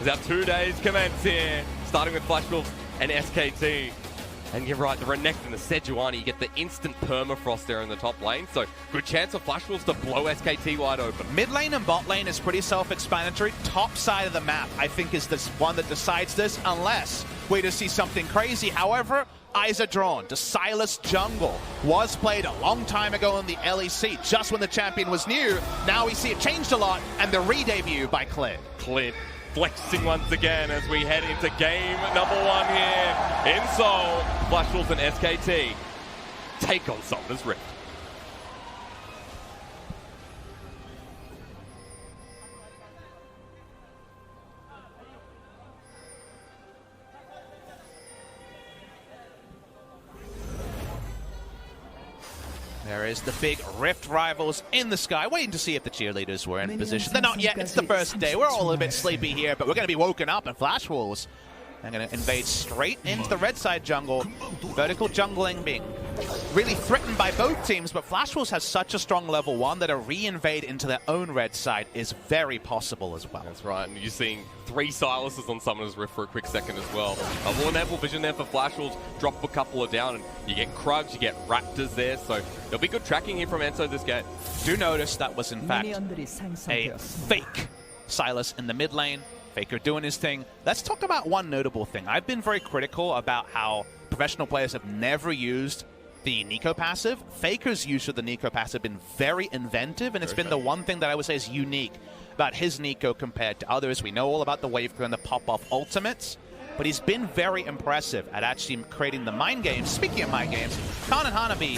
as our 2 days commence here, starting with Flash Wolves and SKT. And you're right, the Renekton and the Sejuani, you get the instant permafrost there in the top lane, so good chance for Flash Wolves to blow SKT wide open. Mid lane and bot lane is pretty self-explanatory. Top side of the map, I think, is this one that decides this, unless we just see something crazy. However, eyes are drawn to Sylas jungle. Was played a long time ago in the LEC, just when the champion was new. Now we see it changed a lot, and the re-debut by Clint. Clint flexing once again as we head into game number 1 here in Seoul. Flash Wolves and SKT take on Summoner's Rift. There is the big Rift rivals in the sky, waiting to see if the cheerleaders were in position. They're not yet. It's the first day. We're all a bit sleepy here, but we're going to be woken up, and Flash Wolves are going to invade straight into the red side jungle. Vertical jungling being really threatened by both teams, but Flash Wolves has such a strong level 1 that a re-invade into their own red side is very possible as well. That's right, and you're seeing 3 Sylases on Summoner's Rift for a quick second as well. A more enable vision there for Flash Wolves, drop a couple of down, and you get Krugs, you get Raptors there, so there'll be good tracking here from Enzo this game. Do notice that was in fact a fake Sylas in the mid lane. Faker doing his thing. Let's talk about one notable thing. I've been very critical about how professional players have never used the Nico passive. Faker's use of the Nico passive has been very inventive, and it's been the one thing that I would say is unique about his Nico compared to others. We know all about the wave clear and the pop-off ultimates, but he's been very impressive at actually creating the mind games. Speaking of mind games, Khan and Hanabi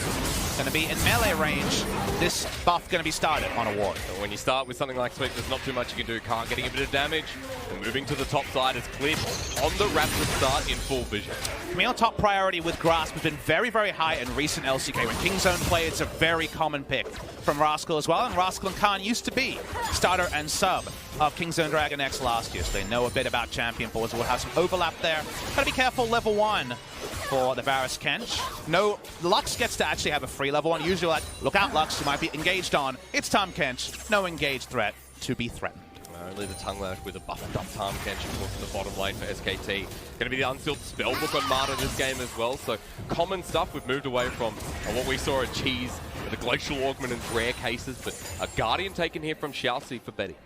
going to be in melee range. This buff going to be started on a ward. When you start with something like Sweep, there's not too much you can do. Khan getting a bit of damage, and moving to the top side is Clint on the Raptor start in full vision. Camille top priority with Grasp has been very, very high in recent LCK. When Kingzone play, it's a very common pick from Rascal as well, and Rascal and Khan used to be starter and sub of Kingzone Dragon X last year, so they know a bit about champion boards. We'll have some overlap there. Gotta be careful, level 1 for the Varus Kench. No, Lux gets to actually have a free level 1. Usually like, look out Lux, you might be engaged on. It's Tahm Kench, no engaged threat to be threatened. Only the tongue lash with a buffed up Tahm Kench, of course, in the bottom lane for SKT. Going to be the unsealed spellbook on Marta this game as well, so common stuff. We've moved away from what we saw at Cheese, with the Glacial Augment in rare cases, but a Guardian taken here from Xiaoxi for Betty.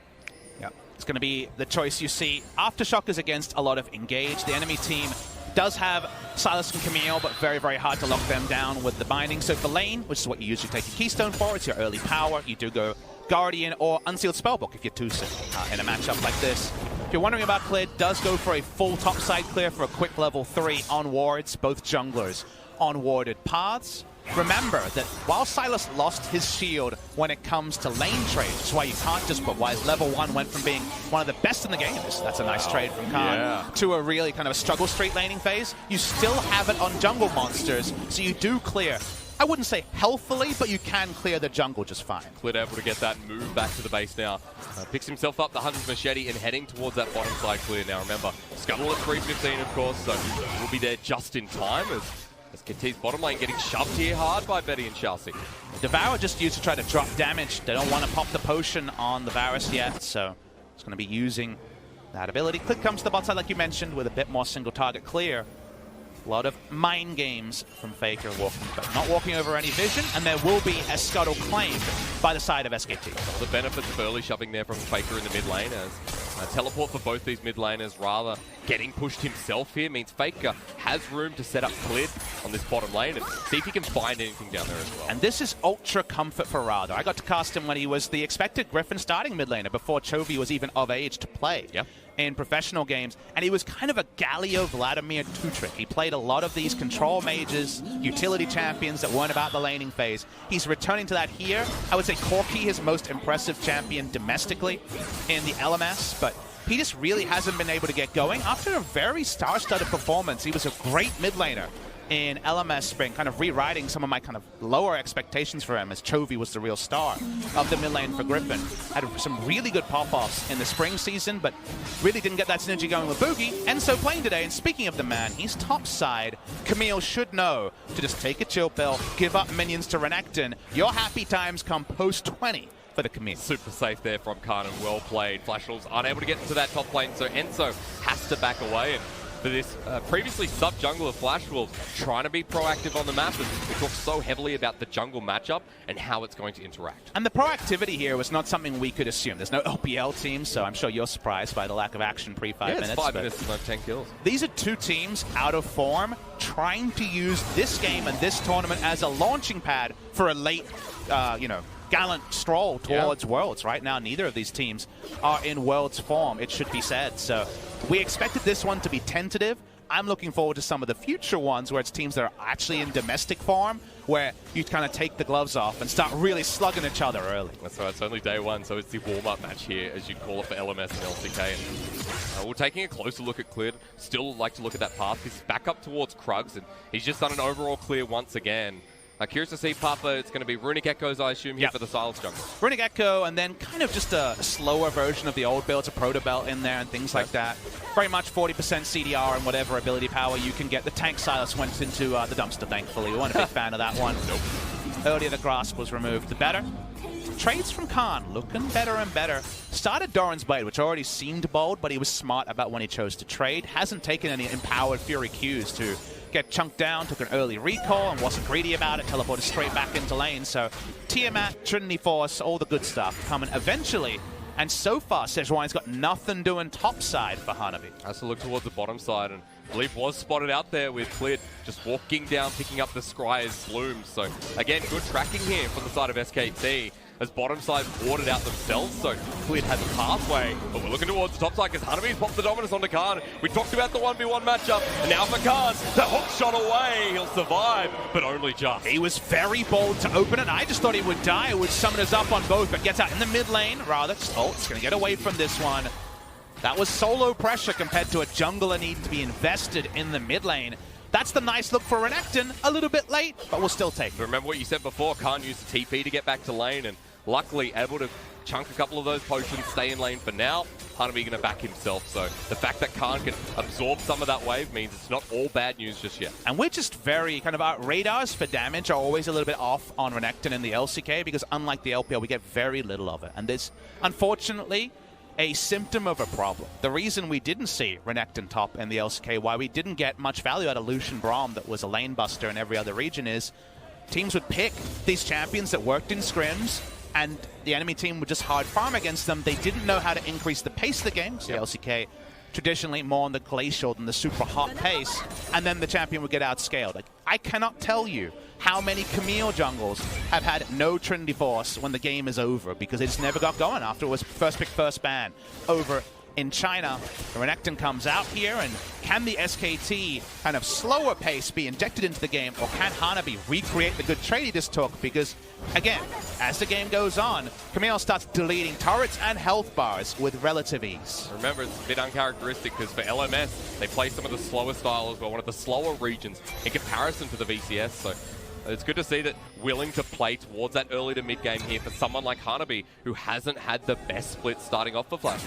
Yep. It's going to be the choice you see. Aftershock is against a lot of engage. The enemy team does have Sylas and Camille, but very, very hard to lock them down with the binding. So for lane, which is what you usually take your Keystone for, it's your early power. You do go Guardian or Unsealed Spellbook if you're too soon in a matchup like this. If you're wondering about clear, does go for a full topside clear for a quick level 3 on wards, both junglers on warded paths. Remember that while Sylas lost his shield when it comes to lane trade, which is why you can't just put why his level 1 went from being one of the best in the game, that's a nice trade from Khan, to a really kind of a struggle street laning phase, you still have it on jungle monsters, so you do clear. I wouldn't say healthily, but you can clear the jungle just fine. Clit able to get that move back to the base now. Picks himself up the Hunter's Machete and heading towards that bottom side clear now. Remember, Scuttle at 315, of course, so we'll be there just in time as SKT's bottom lane getting shoved here hard by Betty and Xiaoxi. Devour just used to try to drop damage. They don't want to pop the potion on the Varus yet, so it's going to be using that ability. Click comes to the bot side, like you mentioned, with a bit more single target clear. A lot of mind games from Faker, not walking over any vision, and there will be a Scuttle claimed by the side of SKT. The benefits of early shoving there from Faker in the mid lane as a teleport for both these mid laners rather getting pushed himself here means Faker has room to set up Clid on this bottom lane and see if he can find anything down there as well. And this is ultra comfort for Rado. I got to cast him when he was the expected Griffin starting mid laner before Chovy was even of age to play. Yep. In professional games, and he was kind of a Galio Vladimir 2-trick. He played a lot of these control mages, utility champions that weren't about the laning phase. He's returning to that here. I would say Corki, his most impressive champion domestically in the LMS, but he just really hasn't been able to get going. After a very star-studded performance, he was a great mid laner in LMS Spring, kind of rewriting some of my kind of lower expectations for him as Chovy was the real star of the mid lane for Griffin. Had some really good pop-offs in the spring season, but really didn't get that synergy going with Boogie. Enzo playing today, and speaking of the man, he's top side. Camille should know to just take a chill pill, give up minions to Renekton. Your happy times come post 20 for the Camille. Super safe there from Khan and well played. Flash Wolves unable to get into that top lane, so Enzo has to back away. And for this previously sub-jungler Flash Wolves, trying to be proactive on the map, as we talk so heavily about the jungle matchup and how it's going to interact. And the proactivity here was not something we could assume. There's no LPL team, so I'm sure you're surprised by the lack of action pre-5 minutes. It's 5 minutes and 10 kills. These are two teams out of form, trying to use this game and this tournament as a launching pad for a late, gallant stroll towards Worlds. Right now, neither of these teams are in Worlds form, it should be said. So we expected this one to be tentative. I'm looking forward to some of the future ones where it's teams that are actually in domestic form, where you kind of take the gloves off and start really slugging each other early. That's right, it's only day one, so it's the warm-up match here, as you'd call it, for LMS and LCK. And we're taking a closer look at Cleared. Still like to look at that path. He's back up towards Krugs, and he's just done an overall clear once again. Curious to see, Papa, it's going to be Runic Echoes, I assume, here for the Silence jungle. Runic Echo, and then kind of just a slower version of the old builds, a Proto Belt in there and things like that. Very much 40% CDR and whatever ability power you can get. The tank Silas went into the dumpster, thankfully. We weren't a big fan of that one. Nope. Earlier, the Grasp was removed. The better. Trades from Khan, looking better and better. Started Doran's Blade, which already seemed bold, but he was smart about when he chose to trade. Hasn't taken any Empowered Fury Qs to get chunked down, took an early recall and wasn't greedy about it, teleported straight back into lane. So Tiamat, Trinity Force, all the good stuff coming eventually. And so far, Sejuani's got nothing doing topside for Hanabi. Has to look towards the bottom side, and I believe was spotted out there with Cleared just walking down, picking up the Scry's blooms. So again, good tracking here from the side of SKT, as bottom side ordered out themselves, so Cleared has a pathway. But we're looking towards the top side because Hanabi's popped the dominance onto Khan. We talked about the 1v1 matchup, and now for Khan, the hook shot away. He'll survive, but only just. He was very bold to open it. I just thought he would die. It would summon us up on both, but gets out in the mid lane. Rather, Stoltz going to get away from this one. That was solo pressure compared to a jungler needing to be invested in the mid lane. That's the nice look for Renekton. A little bit late, but we'll still take it. Remember what you said before, Khan used the TP to get back to lane, and luckily able to chunk a couple of those potions, stay in lane for now. Hanabi going to back himself, so the fact that Khan can absorb some of that wave means it's not all bad news just yet. And we're just very kind of, our radars for damage are always a little bit off on Renekton in the LCK, because unlike the LPL, we get very little of it. And this, unfortunately, a symptom of a problem. The reason we didn't see Renekton top in the LCK, why we didn't get much value out of Lucian Braum that was a lane buster in every other region, is teams would pick these champions that worked in scrims, and the enemy team would just hard farm against them. They didn't know how to increase the pace of the game. So the LCK traditionally more on the glacial than the super hot pace, and then the champion would get outscaled. Like, I cannot tell you how many Camille jungles have had no Trinity Force when the game is over, because they just never got going after it was first pick, first ban over in China. Renekton comes out here, and can the SKT kind of slower pace be injected into the game, or can Hanabi recreate the good trade he just took? Because, again, as the game goes on, Camille starts deleting turrets and health bars with relative ease. Remember, it's a bit uncharacteristic because for LMS, they play some of the slower style as well, one of the slower regions in comparison to the VCS. So it's good to see that willing to play towards that early to mid game here for someone like Hanabi, who hasn't had the best split starting off for Flash.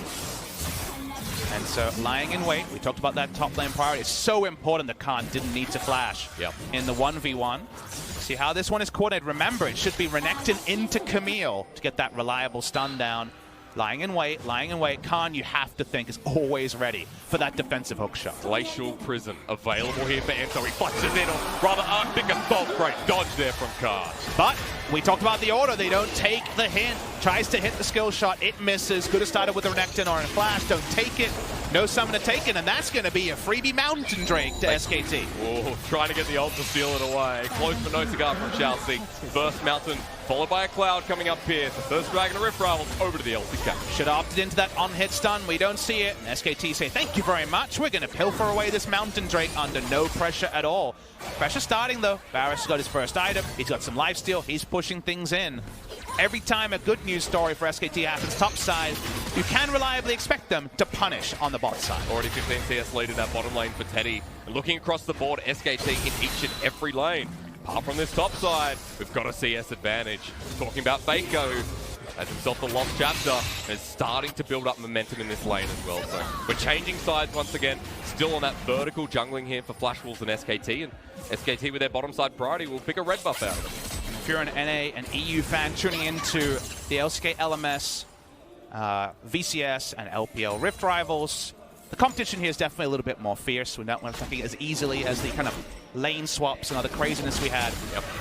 And so lying in wait, we talked about that top lane priority. It's so important that Khan didn't need to flash in the 1v1. See how this one is coordinated. Remember, it should be Renekton into Camille to get that reliable stun down. Lying in wait, lying in wait. Khan, you have to think, is always ready for that defensive hook shot. Glacial Prison available here for Enzo. He flexes in, or rather Arctic Assault. Great dodge there from Khan. But we talked about the order. They don't take the hint. Tries to hit the skill shot. It misses. Could have started with a Renekton or a Flash. Don't take it. No summon to take it, and that's going to be a freebie Mountain Drake to SKT. Oh, trying to get the ult to steal it away. Close but no cigar from Chelsea. First Mountain, followed by a Cloud coming up here. The first Dragon of Rift Rivals over to the LCK. Should have opted into that on-hit stun. We don't see it. And SKT say, thank you very much. We're going to pilfer away this Mountain Drake under no pressure at all. Pressure starting, though. Varus got his first item. He's got some lifesteal. He's pushing things in. Every time a good news story for SKT happens topside, you can reliably expect them to punish on the bot side. Already 15 CS lead in that bottom lane for Teddy. And looking across the board, SKT in each and every lane. Apart from this top side, we've got a CS advantage. Talking about Faco, has himself the lost chapter, and is starting to build up momentum in this lane as well. So we're changing sides once again. Still on that vertical jungling here for Flash Wolves and SKT. And SKT with their bottom side priority will pick a red buff out of it. you're an NA and EU fan tuning into the LCK LMS, VCS, and LPL Rift Rivals, the competition here is definitely a little bit more fierce. We're not attacking as easily as the kind of lane swaps and other craziness we had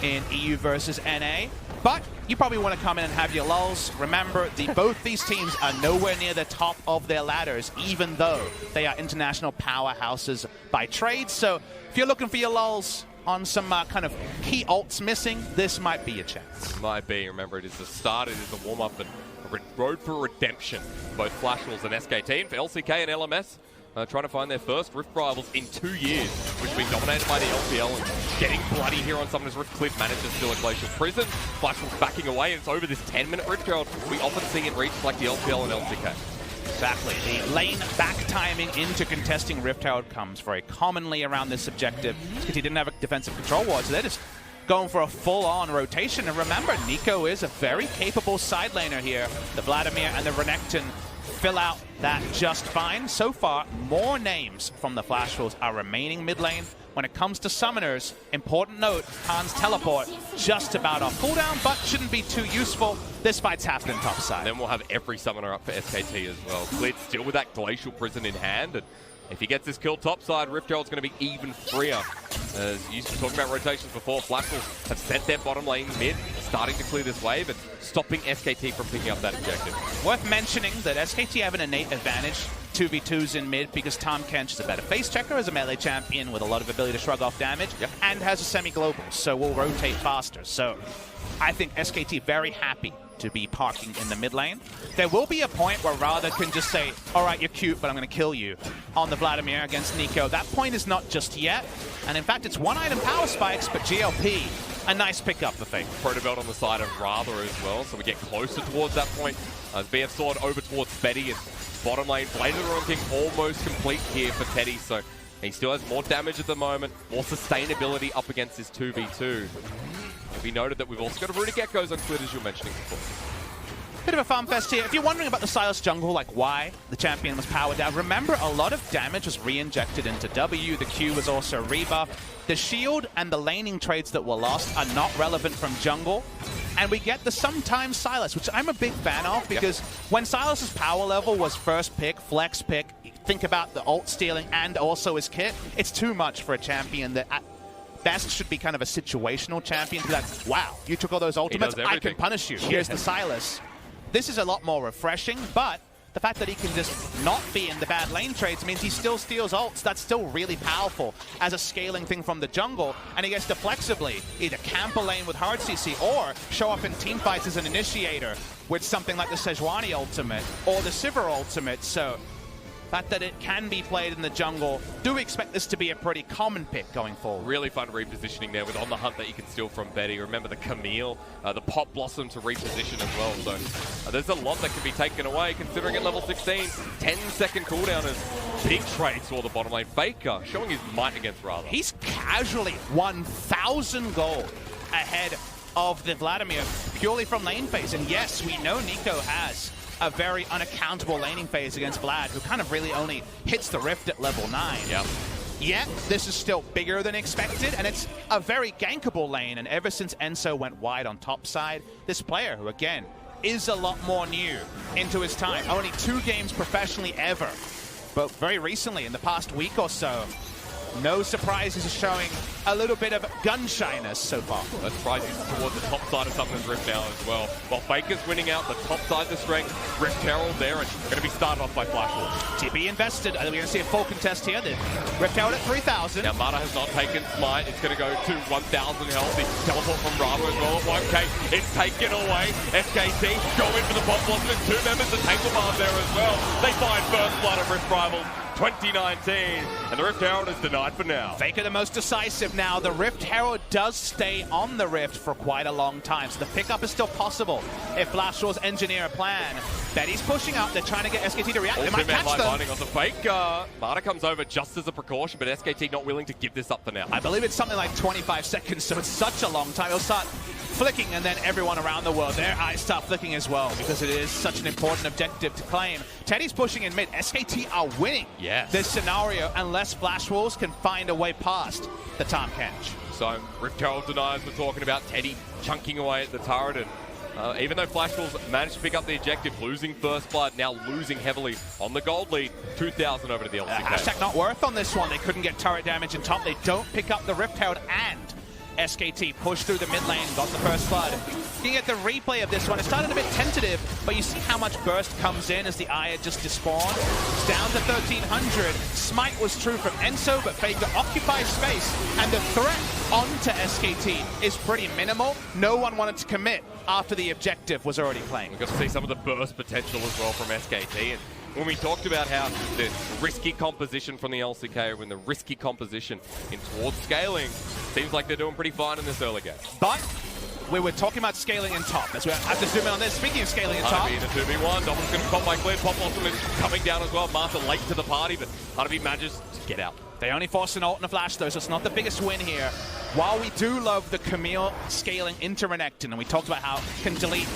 in EU versus NA. But you probably want to come in and have your lulls. Remember, both these teams are nowhere near the top of their ladders, even though they are international powerhouses by trade. So if you're looking for your lulls on some kind of key ults missing, this might be your chance. Might be. Remember, it is the start, it is the warm-up, and a road for redemption. Both Flash Wolves and SKT, and for LCK and LMS, trying to find their first Rift Rivals in 2 years, which has been dominated by the LPL, and getting bloody here on Summoner's Rift. Cliff manages to steal a Glacial Prison. Flash Wolves backing away, and it's over this 10-minute Rift Herald we often see in regions like the LPL and LCK. Exactly. The lane back timing into contesting Rift Herald comes very commonly around this objective because he didn't have a defensive control ward, so they're just going for a full-on rotation. And remember, Nico is a very capable side laner here. The Vladimir and the Renekton fill out that just fine. So far, more names from the Flash Wolves are remaining mid lane. When it comes to summoners, important note, Khan's teleport just about off cooldown, but shouldn't be too useful. This fight's happening top side. And then we'll have every summoner up for SKT as well. Clid still with that Glacial Prison in hand, and if he gets this kill topside, Rift Herald's going to be even freer. As you used to talk about rotations before, Flash Wolves have set their bottom lane mid, starting to clear this wave and stopping SKT from picking up that objective. Worth mentioning that SKT have an innate advantage 2v2s in mid because Tahm Kench is a better face checker as a melee champion with a lot of ability to shrug off damage and has a semi-global, so will rotate faster. So I think SKT very happy to be parking in the mid lane. There will be a point where Radha can just say, all right, you're cute, but I'm going to kill you on the Vladimir against Nico. That point is not just yet. And in fact, it's one-item power spikes, but GLP, a nice pickup for Fake. Protobelt on the side of Radha as well, so we get closer towards that point. As BF Sword over towards Betty, and bottom lane, Blade of the Ruined King almost complete here for Teddy, so he still has more damage at the moment, more sustainability up against his 2v2. We noted that we've also got a Runic Echoes on Twitter, as you were mentioning before. Bit of a farm fest here. If you're wondering about the Sylas jungle, like why the champion was powered down, remember a lot of damage was re-injected into W. The Q was also rebuffed. The shield and the laning trades that were lost are not relevant from jungle. And we get the sometimes Sylas, which I'm a big fan of because when Sylas's power level was first pick, flex pick, think about the ult stealing and also his kit, it's too much for a champion that at best should be kind of a situational champion. Like, wow, you took all those ultimates, I can punish you. Here's the Sylas. This is a lot more refreshing, but the fact that he can just not be in the bad lane trades means he still steals ults. That's still really powerful as a scaling thing from the jungle, and he gets to flexibly either camp a lane with hard CC or show up in team fights as an initiator with something like the Sejuani ultimate or the Sivir ultimate. So the fact that it can be played in the jungle, do we expect this to be a pretty common pick going forward? Really fun repositioning there with On the Hunt that you can steal from Betty. Remember the Camille, the Pop Blossom to reposition as well. So there's a lot that can be taken away considering at level 16, 10-second cooldown is big trades for the bottom lane. Faker showing his might against Radha. He's casually 1,000 gold ahead of the Vladimir purely from lane phase. And yes, we know Nico has a very unaccountable laning phase against Vlad, who kind of really only hits the Rift at level 9. Yet, this is still bigger than expected, and it's a very gankable lane. And ever since Enso went wide on top side, this player, who again, is a lot more new into his time, only 2 games professionally ever, but very recently, in the past week or so, no surprises, is showing a little bit of gun shyness so far. That's surprising towards the top side of Summoner's Rift now as well. While Faker's winning out the top side of the strength, Rift Herald there, and going to be started off by Flash Wolves. TP invested. Are we going to see a full contest here? The Rift Herald at 3,000. Now Mata has not taken Smite. It's going to go to 1,000 health. The teleport from Radha as well at 1k. It's taken away. SKT go in for the Pop Blossom, and 2 members of Tangle Bar there as well. They find first blood of Rift Rivals 2019, and the Rift Herald is denied for now. Faker the most decisive now. The Rift Herald does stay on the Rift for quite a long time, so the pickup is still possible if Flash Wolves engineer a plan. Betty's pushing up. They're trying to get SKT to react. They might catch them. Binding on the Faker. Mata comes over just as a precaution, but SKT not willing to give this up for now. I believe it's something like 25 seconds, so it's such a long time. It'll start flicking, and then everyone around the world, their eyes start flicking as well, because it is such an important objective to claim. Teddy's pushing in mid. SKT are winning this scenario unless Flash Wolves can find a way past the Tahm Kench. So, Rift Herald deniers we're talking about, Teddy chunking away at the turret, and even though Flash Wolves managed to pick up the objective, losing first blood, now losing heavily on the gold lead, 2,000 over to the LCK. Hashtag not worth on this one. They couldn't get turret damage in top. They don't pick up the Rift Herald, and SKT pushed through the mid lane, got the first blood. You can get the replay of this one. It started a bit tentative, but you see how much burst comes in as the Aya just despawned. It's down to 1,300. Smite was true from Enso, but Faker occupies space, and the threat onto SKT is pretty minimal. No one wanted to commit after the objective was already playing. We got to see some of the burst potential as well from SKT. And when we talked about how the risky composition from the LCK and the risky composition in towards scaling, seems like they're doing pretty fine in this early game. But we were talking about scaling in top. As we have to zoom in on this. Speaking of scaling in top, Hanabi in a 2v1. Dominic's going to pop by clear. Pop Blossom is coming down as well. Martha late to the party, but Hanabi manages to get out. they only forced an ult and a flash though, so it's not the biggest win here. While we do love the Camille scaling into Renekton, and we talked about how it can delete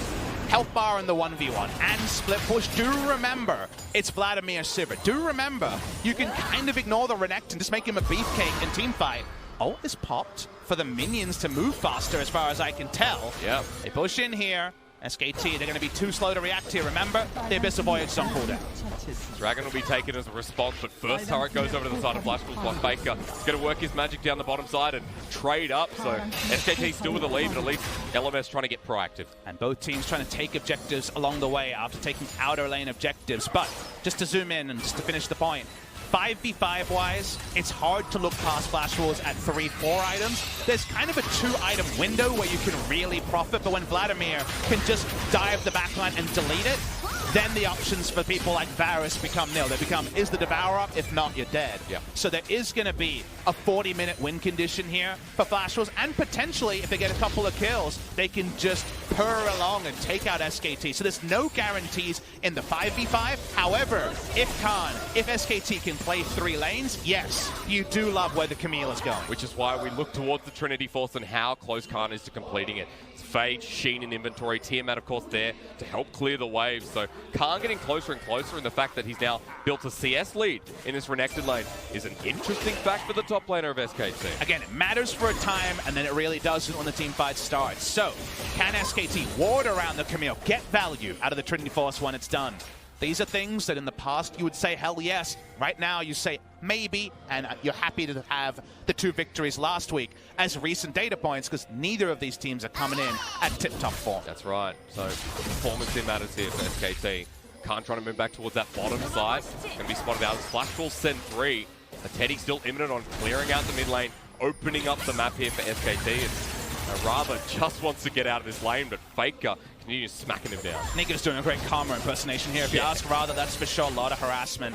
health bar in the 1v1 and split push, do remember it's Vladimir Sivir. Do remember you can kind of ignore the Renekton, just make him a beefcake in teamfight. Ult is popped for the minions to move faster as far as I can tell. Yep. They push in here. SKT, they're going to be too slow to react here. Remember, the Abyssal Voyage on cooldown. Dragon will be taken as a response, but first turret goes over to the side of Flash Wolves. Faker is going to work his magic down the bottom side and trade up. So SKT still with the lead, but at least LMS trying to get proactive. And both teams trying to take objectives along the way after taking outer lane objectives. But just to zoom in and just to finish the point, 5v5 wise, it's hard to look past Flash Wolves at 3-4 items. There's kind of a 2-item window where you can really profit, but when Vladimir can just dive the backline and delete it, then the options for people like Varus become nil. They become, is the Devourer up? If not, you're dead. Yeah. So there is going to be a 40-minute win condition here for Flash Wolves, and potentially, if they get a couple of kills, they can just purr along and take out SKT. So there's no guarantees in the 5v5. However, if SKT can play 3 lanes, yes, you do love where the Camille is going. Which is why we look towards the Trinity Force and how close Khan is to completing it. It's Phage, Sheen in inventory, Tiamat of course there to help clear the waves. So Khan getting closer and closer, and the fact that he's now built a CS lead in this Renekton lane is an interesting fact for the top laner of SKT. Again, it matters for a time, and then it really doesn't when the team fight starts. So, can SKT ward around the Camille, get value out of the Trinity Force when it's done? These are things that in the past you would say, hell yes. Right now you say, maybe, and you're happy to have the 2 victories last week as recent data points, because neither of these teams are coming in at tip-top form. That's right. So performance here matters here for SKT. Khan trying to move back towards that bottom side. Going to be spotted out as Flash will send 3. Teddy still imminent on clearing out the mid lane, opening up the map here for SKT. And Rather just wants to get out of this lane, but Faker continues smacking him down. Nika's doing a great Karma impersonation here. If you ask Rather, that's for sure a lot of harassment.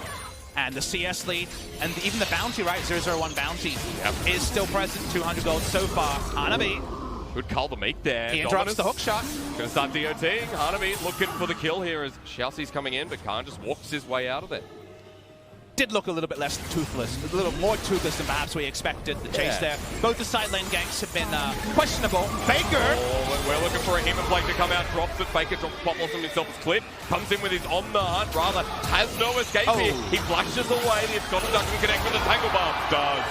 And the CS lead, and even the bounty, right? 001 bounty is still present. 200 gold so far. Hanabi. Good call to make there. He interrupts the hook shot. Going to start DOTing. Hanabi looking for the kill here as Xiaoxi's coming in, but Khan just walks his way out of it. Did look a little bit less toothless, a little more toothless than perhaps we expected. The chase there. Both the side lane ganks have been questionable. Faker! Oh, we're looking for a Human Flake to come out, drops it. Faker drops Pop Blossom himself as clip. Comes in with his on the hunt. Rather has no escape here. He flashes away. The Scottish doesn't connect with the Tangle Bomb. Does.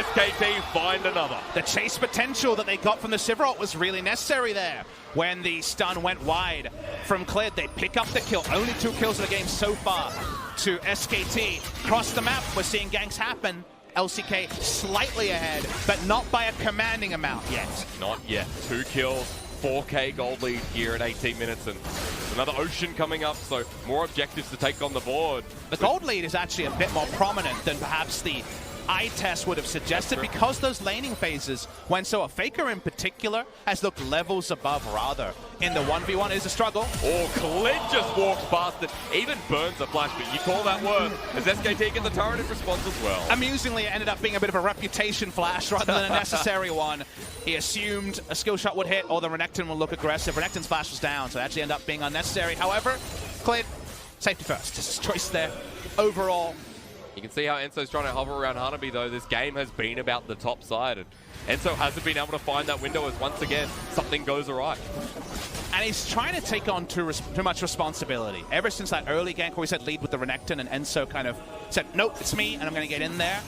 SKT find another. The chase potential that they got from the Sivir ult was really necessary there. When the stun went wide from Klid, they pick up the kill. Only 2 kills in the game so far to SKT. Across the map, we're seeing ganks happen. LCK slightly ahead, but not by a commanding amount yet. Not yet. 2 kills, 4K gold lead here at 18 minutes, and there's another Ocean coming up, so more objectives to take on the board. The gold lead is actually a bit more prominent than perhaps the eye test would have suggested, because those laning phases went so. A Faker in particular has looked levels above Rather. In the 1v1 is a struggle. Oh, Klid just walks past it, even burns the flash, but you call that worth as SKT get the turret in response as well. Amusingly, it ended up being a bit of a reputation flash rather than a necessary one. He assumed a skill shot would hit or the Renekton will look aggressive. Renekton's flash was down, so it actually ended up being unnecessary. However, Klid, safety first. Just his choice there. Overall, you can see how Enso's trying to hover around Hanabi, though. This game has been about the top side, and Enso hasn't been able to find that window as once again something goes awry. And he's trying to take on too much responsibility. Ever since that early gank where he said lead with the Renekton, and Enzo kind of said, nope, it's me, and I'm going to get in there.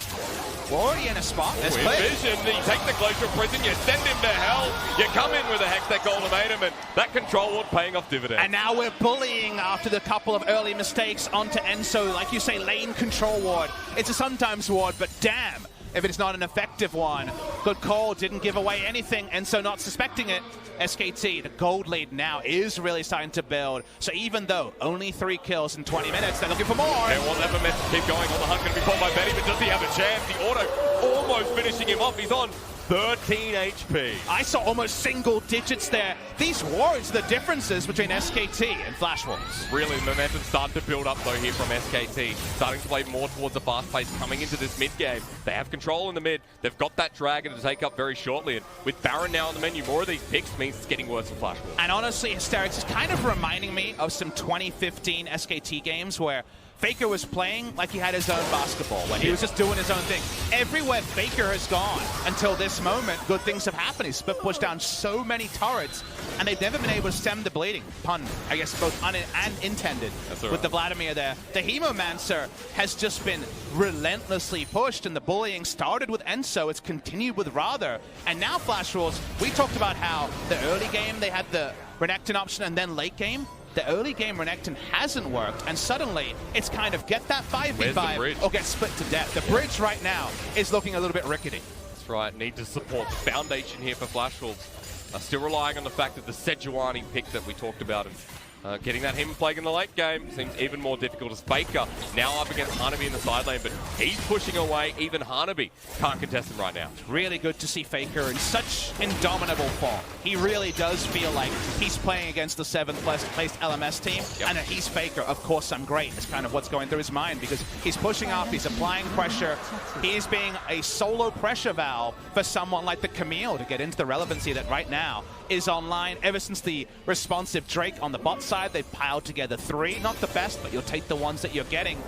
We're already in a spot. There's vision. You take the Glacial Prison, you send him to hell, you come in with a Hextech ultimatum, and that control ward paying off dividends. And now we're bullying after the couple of early mistakes onto Enzo. Like you say, lane control ward. It's a sometimes ward, but damn if it's not an effective one. Good call, didn't give away anything, and so not suspecting it. SKT, the gold lead now is really starting to build. So even though only 3 kills in 20 minutes, they're looking for more. Yeah, well, never meant to keep going on the hunt. Going to be caught by Betty, but does he have a chance? The auto almost finishing him off. He's on 13 HP. I saw almost single digits there. These wards, the differences between SKT and Flash Wolves. Really, momentum starting to build up though here from SKT. Starting to play more towards the fast pace coming into this mid game. They have control in the mid. They've got that Dragon to take up very shortly. And with Baron now on the menu, more of these picks means it's getting worse for Flash Wolves. And honestly, Hysterics is kind of reminding me of some 2015 SKT games where Faker was playing like he had his own basketball, when he was just doing his own thing. Everywhere Faker has gone until this moment, good things have happened. He's pushed down so many turrets, and they've never been able to stem the bleeding. Pun, I guess, both un and intended with the Vladimir there. The Hemomancer has just been relentlessly pushed, and the bullying started with Enzo. It's continued with Rather, and now Flash Wolves. We talked about how the early game they had the Renekton option, and then late game the early game Renekton hasn't worked, and suddenly it's kind of get that 5v5 or get split to death. The bridge right now is looking a little bit rickety. That's right, need to support the foundation here for Flash Wolves. Still relying on the fact that the Sejuani pick that we talked about, and getting that Hemon Plague in the late game seems even more difficult as Faker now up against Hanabi in the side lane, but he's pushing away. Even Hanabi can't contest him right now. It's really good to see Faker in such indomitable form. He really does feel like he's playing against the 7th placed LMS team, and that he's Faker. Of course I'm great. It's kind of what's going through his mind, because he's pushing up, he's applying pressure. He's being a solo pressure valve for someone like the Camille to get into the relevancy that right now is online. Ever since the responsive Drake on the bot side, they've piled together 3. Not the best, but you'll take the ones that you're getting.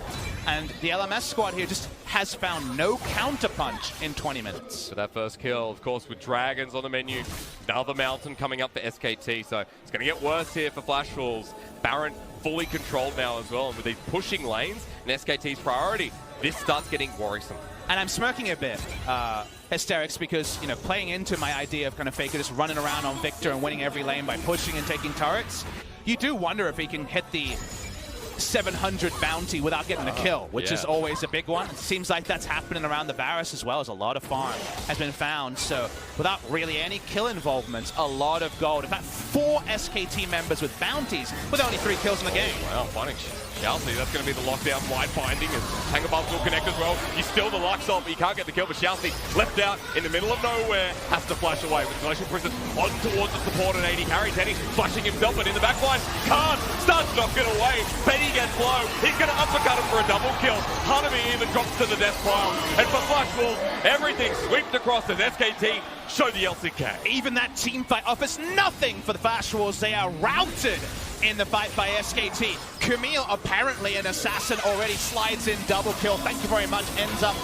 And the LMS squad here just has found no counterpunch in 20 minutes. So that first kill, of course, with Dragons on the menu. Another Mountain coming up for SKT, so it's going to get worse here for Flash Wolves. Baron fully controlled now as well, and with these pushing lanes and SKT's priority, this starts getting worrisome. And I'm smirking a bit, Hysterics, because, you know, playing into my idea of kind of Faker just running around on Victor and winning every lane by pushing and taking turrets, you do wonder if he can hit the 700 bounty without getting a kill, which is always a big one. It seems like that's happening around the Varus as well, as a lot of farm has been found. So without really any kill involvement, a lot of gold. In fact, 4 SKT members with bounties with only 3 kills in the game. Wow, funny. Xiaoxi, that's going to be the lockdown wide binding, as Tangabuff will connect as well. He's still the Lux off, he can't get the kill, but Xiaoxi left out in the middle of nowhere, has to flash away with Glacial Prison on towards the support and 80 carry. Teddy flashing himself, but in the backline, can't, starts knocking away. Betty gets low, he's going to uppercut him for a double kill. Hanabi even drops to the death pile, and for Flash Wolves, everything swept across as SKT show the LCK. Even that team fight offers nothing for the Flash Wolves. They are routed in the fight by SKT. Camille, apparently an assassin, already slides in, double kill. Thank you very much. Ends up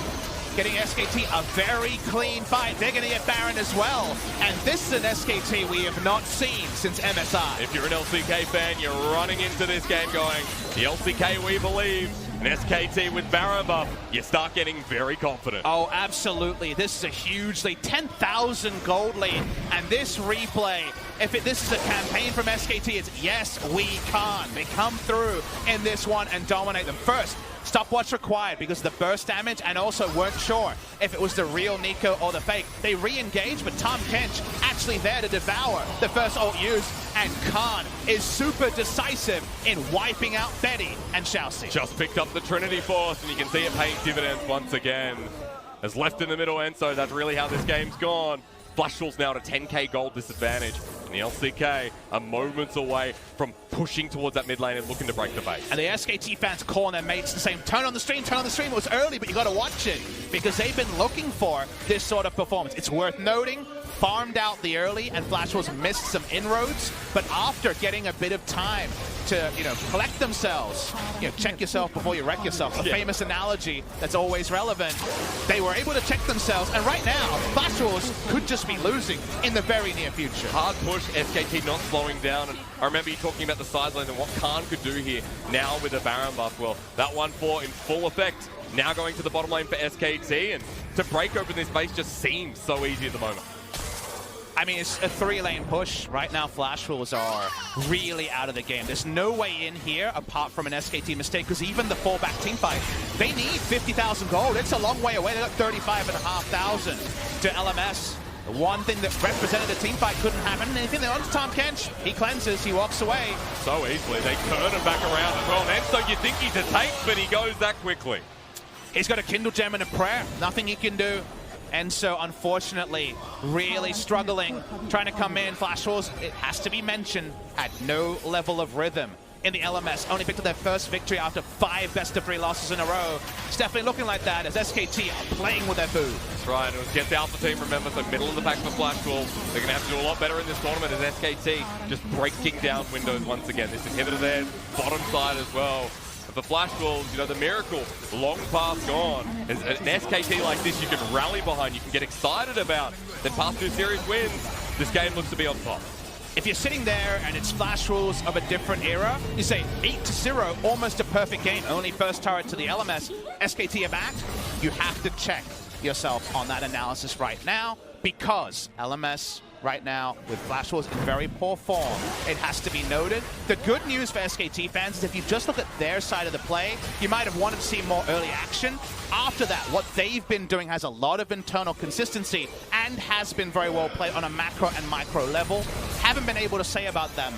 getting SKT a very clean fight. They're going to get Baron as well. And this is an SKT we have not seen since MSI. If you're an LCK fan, you're running into this game going, the LCK we believe. An SKT with Baron buff, you start getting very confident. Oh, absolutely. This is a huge lead. 10,000 gold lead. And this replay, if this is a campaign from SKT, it's yes, we can. They come through in this one and dominate them. First, stopwatch required because of the burst damage, and also weren't sure if it was the real Nico or the fake. They re-engage, but Tom Kench actually there to devour the first ult used, and Khan is super decisive in wiping out Betty and Xiaoxi. Just picked up the Trinity Force, and you can see it paying dividends once again. As left in the middle, and so that's really how this game's gone. Flash Wolves now at a 10k gold disadvantage. And the LCK are moments away from pushing towards that mid lane and looking to break the base. And the SKT fans calling their mates and saying, turn on the stream, turn on the stream. It was early, but you got to watch it, because they've been looking for this sort of performance. It's worth noting, farmed out the early, and Flash Wolves missed some inroads, but after getting a bit of time to, collect themselves. Check yourself before you wreck yourself. A famous analogy that's always relevant. They were able to check themselves, and right now, Flash Wolves could just be losing in the very near future. Hard push, SKT not slowing down, and I remember you talking about the sideline and what Khan could do here now with the Baron buff. Well, that 1-4 in full effect, now going to the bottom lane for SKT, and to break open this base just seems so easy at the moment. I mean, it's a 3-lane push. Right now, Flash Wolves are really out of the game. There's no way in here apart from an SKT mistake, because even the fallback team fight, they need 50,000 gold. It's a long way away. They got 35,500 to LMS. The one thing that represented the team fight couldn't happen. Anything that onto Tom Kench, he cleanses, he walks away. So easily. They turn him back around as well. And so you think he's a take, but he goes that quickly. He's got a Kindle Gem and a prayer. Nothing he can do. And so, unfortunately, really struggling, trying to come in. Flash Wolves, it has to be mentioned, had no level of rhythm in the LMS. Only picked up their first victory after 5 best-of-3 losses in a row. It's definitely looking like that as SKT are playing with their food. That's right. It was against the Alpha team, remember, so middle of the pack for Flash Wolves. They're going to have to do a lot better in this tournament as SKT just breaking down windows once again. This inhibitor there, bottom side as well. For Flash Wolves, the miracle, long past gone. An SKT like this you can rally behind, you can get excited about. Then past 2 series wins, this game looks to be on top. If you're sitting there and it's Flash Wolves of a different era, you say 8-0, almost a perfect game, only first turret to the LMS, SKT are back, you have to check yourself on that analysis right now, because LMS right now with Flash Wolves in very poor form. It has to be noted. The good news for SKT fans is if you just look at their side of the play, you might have wanted to see more early action. After that, what they've been doing has a lot of internal consistency and has been very well played on a macro and micro level. Haven't been able to say about them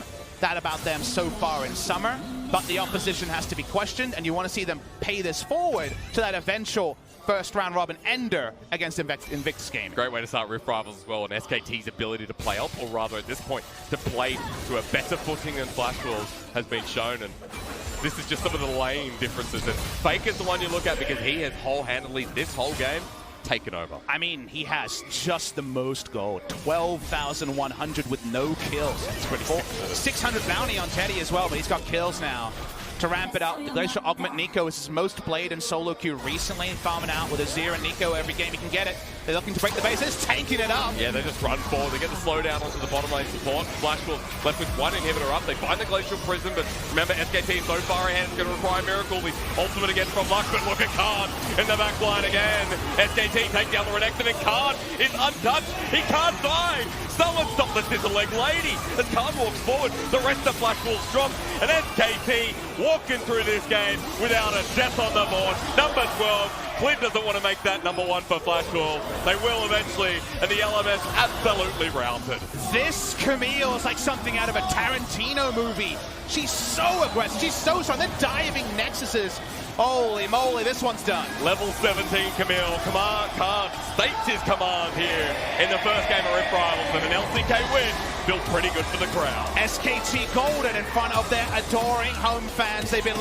so far in summer, but the opposition has to be questioned, and you want to see them pay this forward to that eventual first round robin ender against Invictus Gaming. Great way to start Rift Rivals as well, and SKT's ability to play up, or rather at this point, to play to a better footing than Flash Wolves has been shown. And this is just some of the lane differences. And Faker's the one you look at because he has whole-handedly this whole game taken over. I mean, he has just the most gold. 12,100 with no kills. It's pretty cool. 600 bounty on Teddy as well, but he's got kills now. To ramp it up, the Glacial Augment Nico is his most played in solo queue recently, farming out with Azir and Nico every game he can get it. They're looking to break the bases, tanking it up. Yeah, they just run forward. They get the slowdown onto the bottom lane support. Flash Wolves left with 1 inhibitor up. They find the Glacial Prison, but remember, SKT so far ahead, it's going to require a miracle. The ultimate again from Luck, but look at Khan in the back line again. SKT take down the Renekton, and Khan is untouched. He can't die. Someone stop the Sizzle Leg Lady as Khan walks forward. The rest of Flash Wolves drop, and SKT walking through this game without a death on the board. Number 12. Clint doesn't want to make that number 1 for Flash Wolves. They will eventually, and the LMS absolutely routed. This Camille is like something out of a Tarantino movie. She's so aggressive. She's so strong. They're diving Nexuses. Holy moly, this one's done. Level 17 Camille. Khan states his command here in the first game of Rift Rivals, and an LCK win feels pretty good for the crowd. SKT golden in front of their adoring home fans. They've been